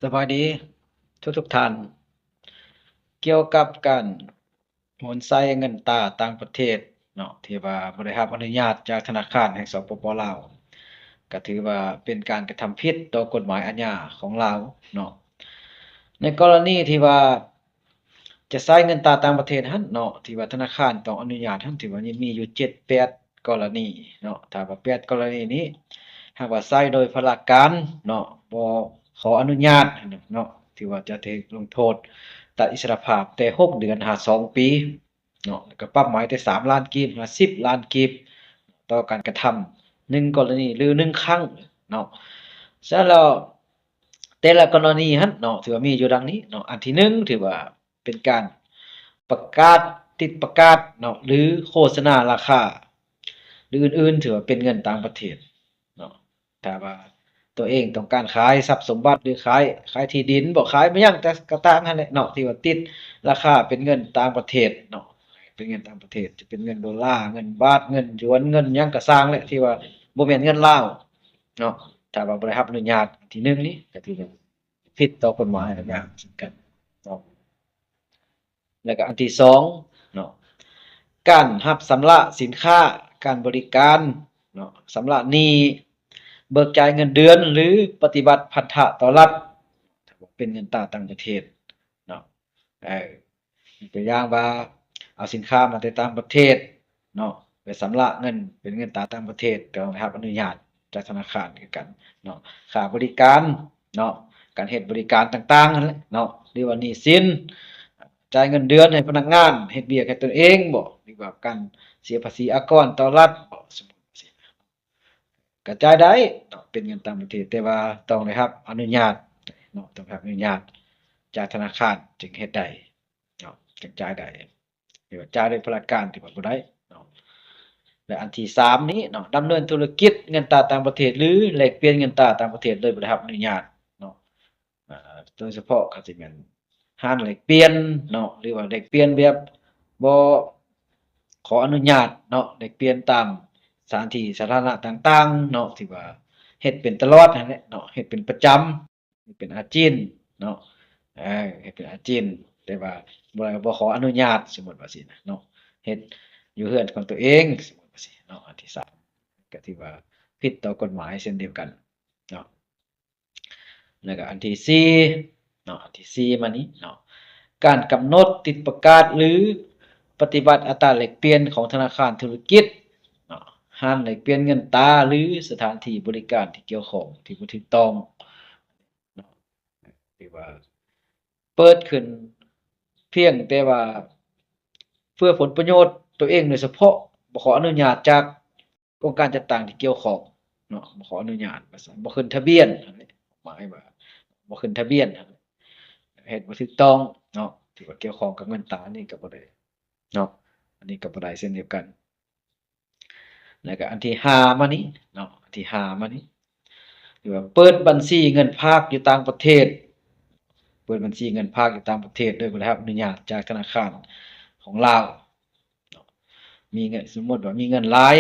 สวัสดีทุกท่านเกี่ยวกับการโอนใช้เงินตราต่างประเทศเนาะที่ว่าบ่ได้รับอนุญาตจากธนาคารแห่งสปปลาวก็ถือว่าเป็นการกระทำผิดต่อกฎหมายอาญาของลาวเนาะในกรณีที่ว่าจะใช้เงินตราต่างประเทศหั้นเนาะที่ว่าธนาคารต้องอนุญาตหั้นถือว่ายังมีอยู่7-8กรณีเนาะถ้าว่า8กรณีนี้หากว่าใช้โดยพลการเนาะบ่ขออนุญาตเนาะถือว่าจะถูกลงโทษตัดอิสรภาพแต่6เดือนหา2ปีเนาะแล้วก็ปรับหมายแต่3,000,000กีบหา10,000,000กีบต่อการกระทำ1กรณีหรือ1ครั้งเนาะฉะนั้นแล้วแต่ละกรณีหั้นเนาะถือว่ามีอยู่ดังนี้เนาะอันที่1ถือว่าเป็นการประกาศติดประกาศเนาะหรือโฆษณาราคาหรืออื่นๆถือว่าเป็นเงินต่างประเทศเนาะถ้าว่าตัวเองต้องการขายทรัพย์สมบัติหรือขายที่ดินบ่ขายมาหยังแต่ก็ตามนั่นแหละเนาะที่ว่าติดราคาเป็นเงินต่างประเทศเนาะเป็นเงินต่างประเทศจะเป็นเงินดอลลาร์เงินบาทเงินหยวนเงินหยังก็สร้างแหละที่ว่าบ่แม่นเงินลาวเนาะถ้าว่าบ่ได้รับอนุญาตที่1นี้ก็ถือว่าผิดต่อกฎหมายอย่างเช่นกันเนาะ แล้วก็อันที่2เนาะการรับชำระสินค้าการบริการเนาะชำระหนี้เบิกจ่ายเงินเดือนหรือปฏิบัติพันธะต่อรัฐถ้าบ่เป็นเงินตราต่างประเทศเนาะเออยกตัวอย่างว่าเอาสินค้ามาแต่ต่างประเทศเนาะไปชำระเงินเป็นเงินตราต่างประเทศก็ต้องได้รับอนุญาตจากธนาคารคือกันเนาะค่าบริการเนาะการเฮ็ดบริการต่างๆนั่นแหละเนาะหรือว่าหนี้สิน จ่ายเงินเดือนให้พนักงานเฮ็ดเวียกให้ตนเองบ่หรือว่าการเสียภาษีอากรต่อรัฐบ่สมมุติจั่งซี้ก็จ่ายได้เนาะเป็นเงินต่างประเทศแต่ว่าต้องได้รับอนุญาตเนาะต้องได้รับอนุญาตจากธนาคารจึงเฮ็ดได้เนาะจึงจ่ายได้หรือว่าจ่ายด้วยพละการที่ว่าบ่ได้เนาะและอันที่3นี้เนาะดำเนินธุรกิจเงินตราต่างประเทศหรือแลกเปลี่ยนเงินตราต่างประเทศโดยบ่ได้รับอนุญาตเนาะโดยเฉพาะก็สิแม่น ห้านแลกเปลี่ยนเนาะหรือว่าแลกเปลี่ยนแบบบ่ขออนุญาตเนาะแลกเปลี่ยนตามสถานที่สาธารณะต่างๆเนาะที่ว่าเฮ็ดเป็นตลอดนั่นแหละเนาะเฮ็ดเป็นประจำเฮ็ดเป็นอาจีนเนาะเฮ็ดเป็นอาจีนแต่ว่าบ่ขออนุญาตสมมุติว่าซี้นะเนาะเฮ็ดอยู่เรือนของตัวเองสมมุติว่าซี้เนาะอันที่3ก็ถือว่าผิดต่อกฎหมายเช่นเดียวกันเนาะ แล้วก็อันที่4เนาะอันที่4มานี้เนาะการกำหนดติดประกาศหรือปฏิบัติอัตราแลกเปลี่ยนของธนาคารธุรกิจเนาะห้ามแลกเปลี่ยนเงินตราหรือสถานที่บริการที่เกี่ยวข้องที่บ่ถูกต้องเนาะที่ว่าเปิดขึ้นเพียงแต่ว่าเพื่อผลประโยชน์ตัวเองโดยเฉพาะบ่ขออนุญาตจากองค์การจัดตั้งที่เกี่ยวข้องเนาะบ่ขออนุญาตว่าซั่นบ่ขึ้นทะเบียนนั่นแหละหมายว่า บ่ขึ้นทะเบียนครับเฮ็ดบ่ถูกต้องเนาะที่ว่าเกี่ยวข้องกับเงินตรานี่ก็บ่ได้เนาะอันนี้ก็บ่ได้เช่นเดียวกันแล้วก็อันที่5มานี้เนาะอันที่5มานี้ที่ว่าเปิดบัญชีเงินฝากอยู่ต่างประเทศเปิดบัญชีเงินฝากอยู่ต่างประเทศโดยบ่ได้รับอนุญาตจากธนาคารของลาวเนาะมีเงินสมมุติว่ามีเงินหลาย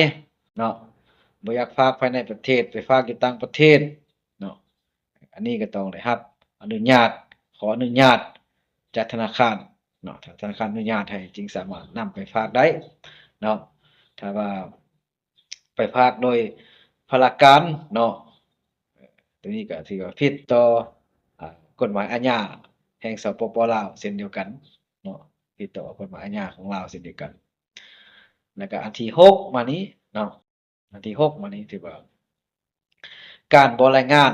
เนาะบ่อยากฝากภายในประเทศไปฝากอยู่ต่างประเทศเนาะ อันนี้ก็ต้องได้รับอนุญาตขออนุญาตจากธนาคารเนาะถ้าธนาคารอนุญาตให้จึงสามารถนำไปฝากได้เนาะถ้าว่าไปฝากโดยพลการเนาะตัวนี้ก็ถือว่าผิดต่อกฎหมายอาญาแห่งสปปลาวเช่นเดียวกันเนาะผิดต่อกฎหมายอาญาของลาวเช่นเดียวกันแล้วก็อันที่6มานี้เนาะอันที่6มานี้ถือว่า การบ่รายงาน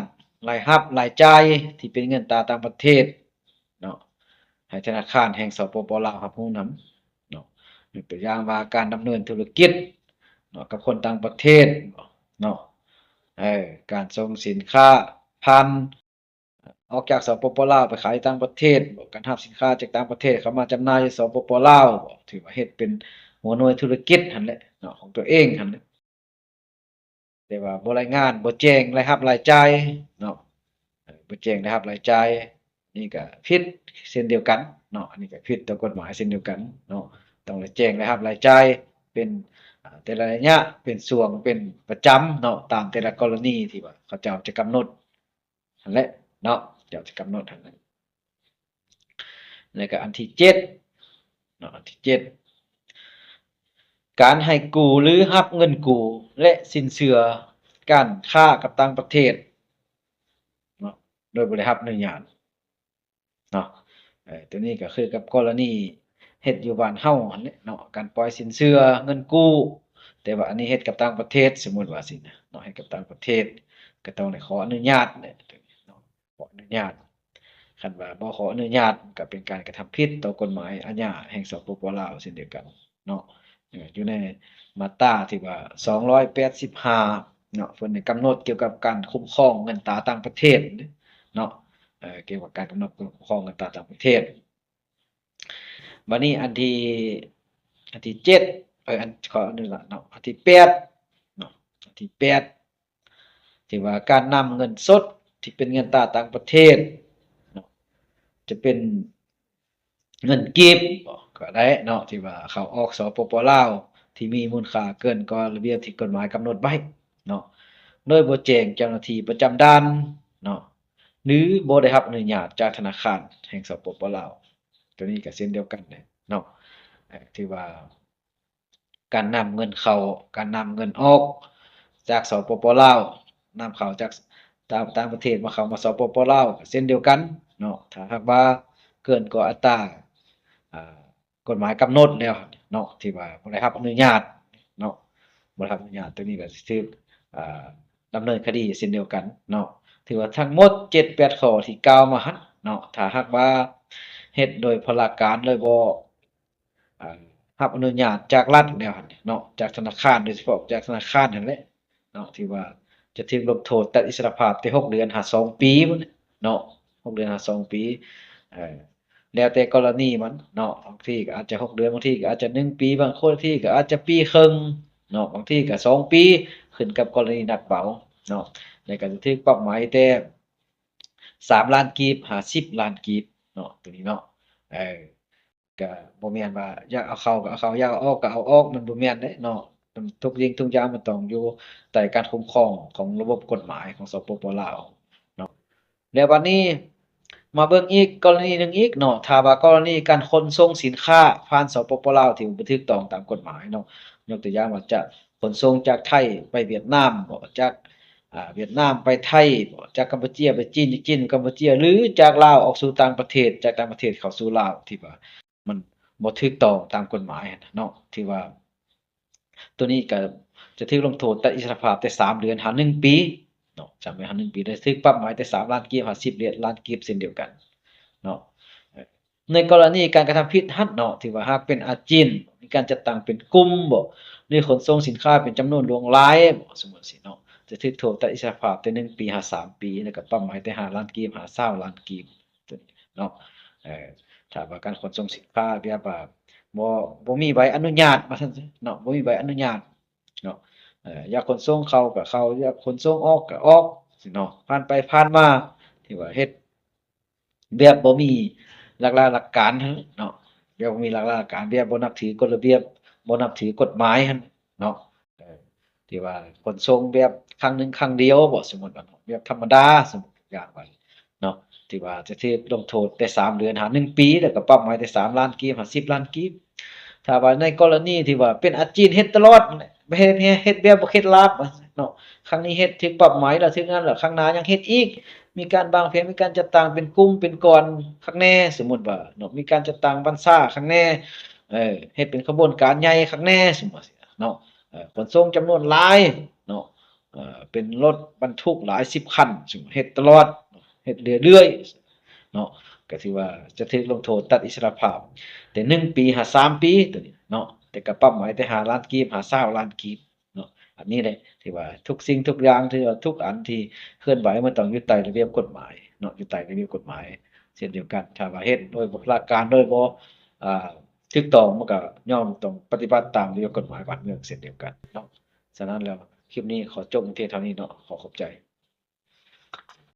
รายรับรายจ่ายที่เป็นเงินตราต่างประเทศเนาะให้ธนาคารแห่งสปปลาวรับรู้นำเนาะยกตัวอย่างว่าการดำเนินธุรกิจเนาะกับคนต่างประเทศเนาะเออการส่งสินค้าผ่านออกจากสปปลาวไปขายต่างประเทศบ่การรับสินค้าจากต่างประเทศเข้ามาจำหน่ายในสปปลาวบ่ถือว่าเฮ็ดเป็นหัวหน่วยธุรกิจหั้นแหละเนาะของตัวเองหั้นแหละ แต่ว่าบ่รายงานบ่แจ้งรายรับรายจ่ายเนาะบ่แจ้งรายรับรายจ่ายนี่ก็ผิดเช่นเดียวกันเนาะอันนี้ก็ผิดต่อกฎหมายเช่นเดียวกันเนาะต้องได้แจ้งรายรับรายจ่ายเป็นแต่ละระยะเป็นช่วงเป็นประจำเนาะตามแต่ละกรณีที่ว่าเขาเจ้าจะกำหนดนั่นแหละเนาะ ดี๋ยวจะกำหนดให้นั้นแล้วก็อันที่7เนาะอันที่7การให้กู้หรือรับเงินกู้และสินเชื่อการค้ากับต่างประเทศเนาะโดยบ่ได้รับอนุญาตเนาะตัวนี้ก็คือกับกรณีเฮ็ดอยู่บ้านเฮาหั่นแหละเนาะการปล่อยสินเชื่อเงินกู้แต่ว่าอันนี้เฮ็ดกับต่างประเทศสมมุติว่าสินะเนาะเฮ็ดกับต่างประเทศก็ต้องได้ขออนุญาตแหละเนาะขออนุญาตคันว่าบ่ขออนุญาตก็เป็นการกระทำผิดต่อกฎหมายอาญาแห่งสปปลาวเช่นเดียวกันเนาะอยู่ในมาตราที่ว่า285เนาะเพิ่นได้กำหนดเกี่ยวกับการคุ้มครองเงินตราต่างประเทศเนาะเกี่ยวกับการกำหนดคุ้มครองเงินตราต่างประเทศบัดนี้อันที่7อันขออันนี้ล่ะเนาะอันที่8เนาะอันที่8ที่ว่าการนำเงินสดที่เป็นเงินตราต่างประเทศเนาะจะเป็นเงินกีบก็ได้เนาะที่ว่าเข้าออกสปปลาวที่มีมูลค่าเกินกว่าระเบียบที่กฎหมายกำหนดไว้เนาะโดยบ่แจ้งเจ้าหน้าที่ประจำด่านเนาะหรือบ่ได้รับอนุญาตจากธนาคารแห่งสปปลาวตัวนี้ก็เช่นเดียวกันเลยเนาะที่ว่าการนำเงินเข้าการนำเงินออกจากสปปลาวนำเข้าจากต่างประเทศมาเข้ามาสปปลาวก็เช่นเดียวกันเนาะถ้าหากว่าเกินกว่าอัตราอ่ากฎหมายกำหนดแล้วเนาะที่ว่าบ่ได้รับอนุญาตเนาะบ่ได้รับอนุญาตตัวนี้ก็สิถูกอ่าดำเนินคดีเช่นเดียวกันเนาะถือว่าทั้งหมด7-8ข้อที่กล่าวมาหั้นเนาะถ้าหากว่าเฮ็ดโดยพลการโดยบ่อ่า รับอนุญาตจากรัฐแล้วหั่นเนาะจากธนาคารโดยเฉพาะจากธนาคารนั่นแหละเนาะที่ว่าจะถูกลงโทษตัดอิสรภาพแต่6เดือนหา2ปีพุ่นน่ะเนาะ6เดือนหา2ปีเอ่อแล้วแต่กรณีมันเนาะบางทีก็อาจจะ6เดือนบางทีก็อาจจะ1ปีบางคนที่ก็อาจจะปีครึ่งเนาะบางทีก็2ปีขึ้นกับกรณีหนักเบาเนาะแล้วก็จะถูกปรับไหมแต่3,000,000กีบ50,000,000กีบเนาะตัวนี้เนาะเออ ก็บ่แม่นว่าอยากเอาเข้าก็เอาเข้าอยากเอาออกก็เอาออกมันบ่แม่นเดะเนาะมันทุกสิ่งทุกอย่างมันต้องอยู่ใต้การคุ้มครองของระบบกฎหมายของสปปลาวเนาะแล้วบัดนี้มาเบิ่งอีกกรณีหนึ่งอีกเนาะถ้าว่ากรณีการขนส่งสินค้าผ่านสปปลาวที่บ่ถูกต้องตามกฎหมายเนาะยกตัวอย่างว่าจะขนส่งจากไทยไปเวียดนามบ่จากเวียดนามไปไทยบ่จากกัมพูชาไปจีนจากจีนกัมพูชาหรือจากลาวออกสู่ต่างประเทศจากต่างประเทศเข้าสู่ลาวที่ว่า มันบ่ถูกต้องตามกฎหมายหั้นน่ะเนาะที่ว่าตัวนี้ก็จะถูกลงโทษตัดอิสรภาพแต่3เดือนหา1ปีเนาะ3เดือนหา1ปีและถูกปรับหมายแต่3,000,000กีบหา10ล้านกีบเช่นเดียวกันเนาะเออในกรณีการกระทำผิดหั้นเนาะที่ว่าหากเป็นอาจีนมีการจัดตั้งเป็นกลุ่มบ่หรือขนส่งสินค้าเป็นจำนวนหลวงหลายบ่สมมุติสิเนาะจะถูกโทษตัดอิสรภาพแต่1ปีหา3ปีแล้วก็ปรับหมายแต่5,000,000กีบหา20,000,000กีบตัวนี้เนาะเออ ถ้าว่าการขนส่งสินค้าแบบว่าบ่บ่มีใบอนุญาตว่าซั่นซะเนาะบ่มีใบอนุญาตเนาะอยากขนส่งเข้าก็เข้าอยากขนส่งออกก็ออกซี้เนาะผ่านไปผ่านมาที่ว่าเฮ็ดแบบบ่มีหลักหลาหลักการหั้นเนาะแบบบ่มีหลักหลาหลักการแบบบ่นับถือกฎระเบียบบ่นับถือกฎหมายหั้นเนาะเออที่ว่าขนส่งแบบครั้งหนึ่งครั้งเดียวบ่สมมุติว่าเนาะแบบธรรมดาสมมุติอย่างว่าเนาะ ที่ว่าจะถูกลงโทษแต่3เดือนหา1ปีแล้วก็ปรับใหม่แต่3,000,000กีบหา10,000,000กีบถ้าว่าในกรณีที่ว่าเป็นอาจีนเฮ็ดตลอดนั่นแหละบ่เฮ็ดแบบบ่เคล็ดลับว่าเนาะครั้งนี้เฮ็ดถูกปรับไหมแล้วถึงนั้นแล้วครั้งหน้ายังเฮ็ดอีกมีการวางแผนมีการจัดตั้งเป็นกลุ่มเป็นก้อนคักแน่สมมุติว่าเนาะมีการจัดตั้งบัญชาคักแน่เฮ็ดเป็นขบวนการใหญ่คักแน่สมมุติเนาะขนส่งจำนวนหลายเนาะเป็นรถบรรทุกหลาย10คันสมมุติเฮ็ดตลอดเฮ็ดเรื่อยๆ เนาะก็ถือว่าจะถูกลงโทษตัดอิสรภาพแต่1ปีหา3ปีตัวนี้เนาะแต่ก็ปรับหมายแต่5,000,000กีบหา20,000,000กีบเนาะอันนี้แหละที่ว่าทุกสิ่งทุกอย่างที่ว่าทุกอันที่เคลื่อนไหวมันต้องอยู่ใต้ระเบียบกฎหมายเนาะอยู่ใต้ระเบียบกฎหมายเช่นเดียวกันถ้าว่าเฮ็ดโดยบ่หลักการโดยบ่อ่าถูกต้องมันก็ย่อมต้องปฏิบัติตามระเบียบกฎหมายบ้านเมืองเช่นเดียวกันเนาะฉะนั้นแล้วคลิปนี้ขอจบเพียงเท่านี้เนาะขอขอบใจ